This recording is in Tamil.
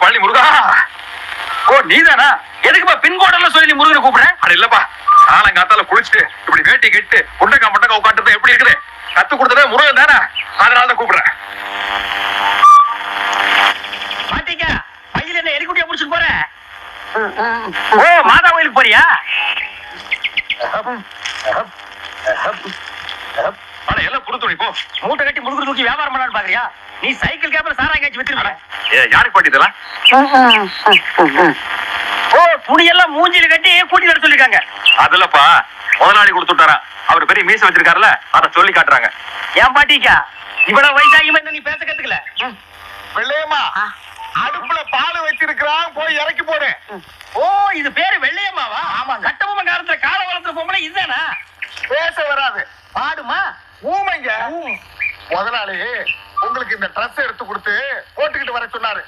பழனி முருகா. ஓ நீதானா? எதுக்குப்பா பின்கோட் எல்லாம் சொல்லி நீ முருகனை கூப்பிடுற? அட இல்லப்பா, காலங்காத்தால குளிச்சுட்டு இப்படி வேட்டி கட்டு குண்டக்கா மண்டக்கா உட்காந்துட்டு எப்படி இருக்குது? கத்து கொடுத்ததே முருகன் தானே, அதனாலதான் கூப்பிடுறேன். பாத்தீங்க பையில என்ன எலிக்குட்டியா முடிச்சுட்டு போற? ஓ மாதா கோயிலுக்கு போறியா? எல்லாம் புது துணி போ. மூட்டை கட்டி முழுகுறு தூக்கி வியாபாரம் பண்ணலான்னு பாக்குறியா? நீ சைக்கிள் கேப்ல சாராயம் காய்ச்சி வித்துருக்க. யாருக்கு பாட்டி இதெல்லாம்? ஓ துணியெல்லாம் மூஞ்சில கட்டி கூட்டி வர சொல்லிருக்காங்க. அதுலப்பா முதலாளி கொடுத்துட்டாரா, அவர் பெரிய மீசை வச்சிருக்காருல்ல, அத சொல்லி காட்டுறாங்க. ஏன் பாட்டிக்கா இவ்வளவு வயசாகியுமே நீ பேச கத்துக்கல? வெள்ளையம்மா அடுப்புல பால் வச்சிருக்கான், போய் இறக்கி போடு. ஓ இது பேரு வெள்ளையம்மாவா? ஆமா. கட்டபொம்மை காலத்துல கால வளர்த்துற பொம்பளை இதுதானா? பேச வராது, பாடுமா? ஊமைங்க. முதலாளி உங்களுக்கு இந்த ட்ரெஸ் எடுத்து கொடுத்து போட்டுக்கிட்டு வர சொன்னாரு.